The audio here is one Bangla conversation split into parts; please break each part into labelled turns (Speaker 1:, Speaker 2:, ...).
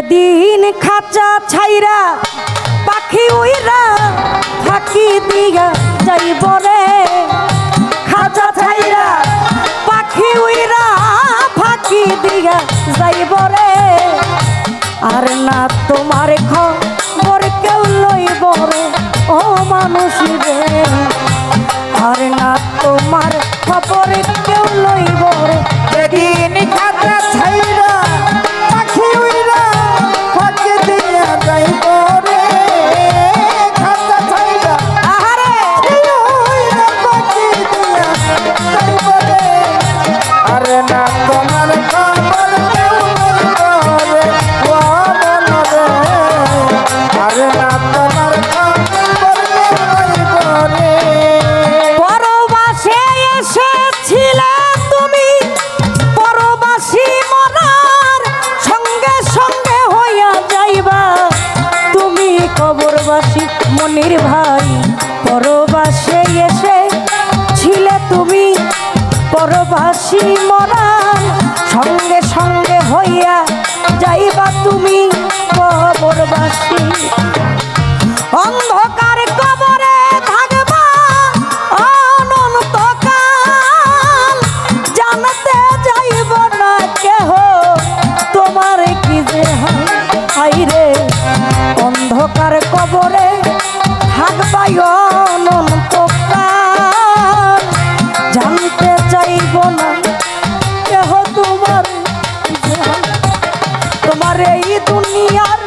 Speaker 1: যেদিন খাঁচা ছাইরা পাখি উইরা ফাঁকি দিয়া যাইব রে, খাঁচা ছাইরা পাখি উইরা ফাঁকি দিয়া যাইব রে, আর না তোমার খবর কেউ লইব রে ও মানুষ রে, আর না তোমার খবর কেউ লইব রে।
Speaker 2: যেদিন খাঁচা ছাইরা পাখি উইরা ফাঁকি দিয়া যাইব রে, খাঁচা ছাইরা
Speaker 1: আহারে
Speaker 2: উইরা ফাঁকি দিয়া যাইব রে, আর না তোমার খবর কেউ লইব রে ও মন রে, আর না তোমার খবর কেউ লইব রে।
Speaker 1: পরবাসে এসেছিলে তুমি, পরবাসী মরার সঙ্গে সঙ্গে হইয়া যাইবা তুমি কবরবাসী মনির ভাই, পরবাসে এসেছিলে তুমি, পরবাসী মরার সঙ্গে সঙ্গে হইয়া যাইবা তুমি কবরবাসী, অন্ধকার কবরে থাকবা অনন্তকাল, জানতে যাইব না কেহ তোমার কি যে হয় রে, অন্ধকার কবরে থাকবা অনন্তকাল, জানতে চাইব না কেহ তোমার কি যে হয়। তোমার এই দুনিয়ার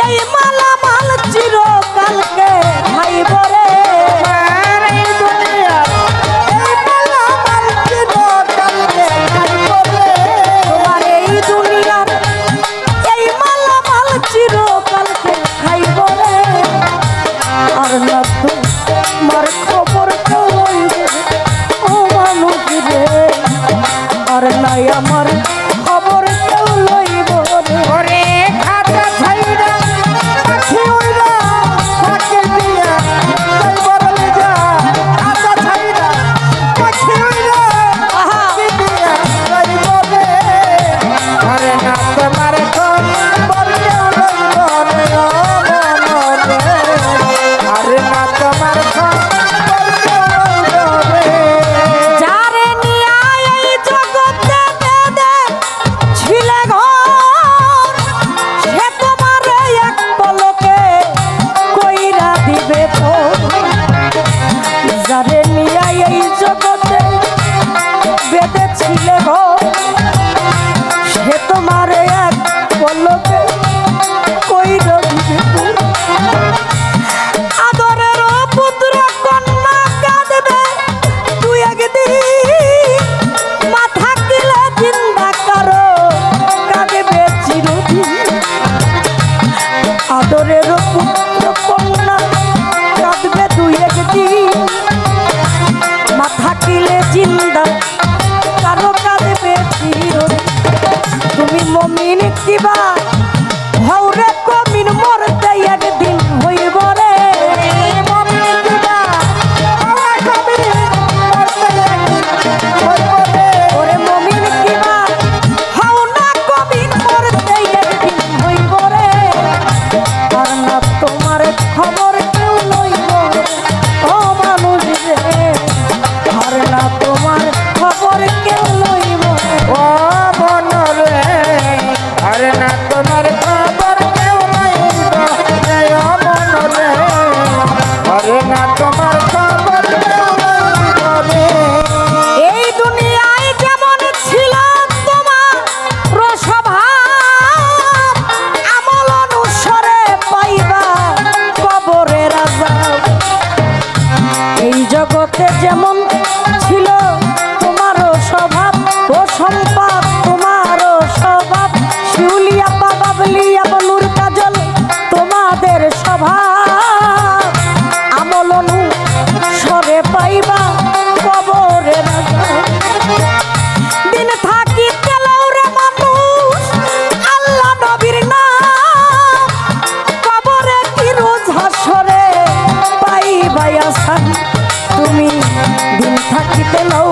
Speaker 1: এই মালামাল চিরকালকে খাইব রে,
Speaker 2: এই দুনিয়ার এই মালামাল চিরকালকে খাইব রে,
Speaker 1: তোমার এই দুনিয়ার এই মালামাল চিরকালকে খাইব রে, আর না তোমার খবর কেউ লইবে ও মানুষ রে, আর নাই আমার খবর কেউ লইব রে।
Speaker 2: ওরে খাঁচা ছাইরা পাখি উইরা ফাঁকি দিয়া যাইব রে যা, খাঁচা ছাইরা পাখি উইরা ফাঁকি দিয়া যাইব রে, আরে না তোমার খবর কেউ লইব রে ও মন রে, আরে না তোমার খবর কেউ লইব রে।
Speaker 1: যারে নিয়া এই জগতে বেঁধে ছিলে ঘর, সে তোমারে এক পলকে কইরা দিবে তোর, যারে নিয়া এই জগতে বেঁধে ছিলে ঘর, সে তোমারে এক পলকে কইরা দিবে তোর, আদরের পুত্র কন্যা কাঁদবে তুই একদিন, মাথা কিলে চিন্তা করো কাঁদবে চিরদিন, আদরের পুত্র কন্যা কাঁদবে তুই একদিন, মাথা কিলে চিন্তা কারো কাঁদবে চিরদিন। তুমি মমিন কিবা হৌরে কমিন মরতে একদিন হইব রে, ওরে মমিন কিবা হও না কমিন মরতে একদিন হইব রে, আর না তোমার খবর কেউ লইব ও মানুষ রে, আর না তোমার খবর কেউ লইব
Speaker 2: ও মন রে, আরে না তোমার খবর কেউ লইব রে ও মন রে, আরে না তোমার খবর কেউ লইব রে।
Speaker 1: এই দুনিয়ায় যেমন ছিল তোমার স্বভাব, আমল অনুসারে পাইবা কবরের আযাব, এই জগতে যেমন ছিল তোমার স্বভাব ও সম্পদ, তোমার স্বভাব শিউলিয়া বাবলিয়া বলুর কাজল, তোমাদের স্বভাব আমল অনুসারে পাইবা কবরের আযাব, দিন থাকিতে লওরে মানুষ আল্লাহ নবীর নাম, কবরে কি রোজ হাসরে পাইবা আসান, তুমি দিন থাকিতে লও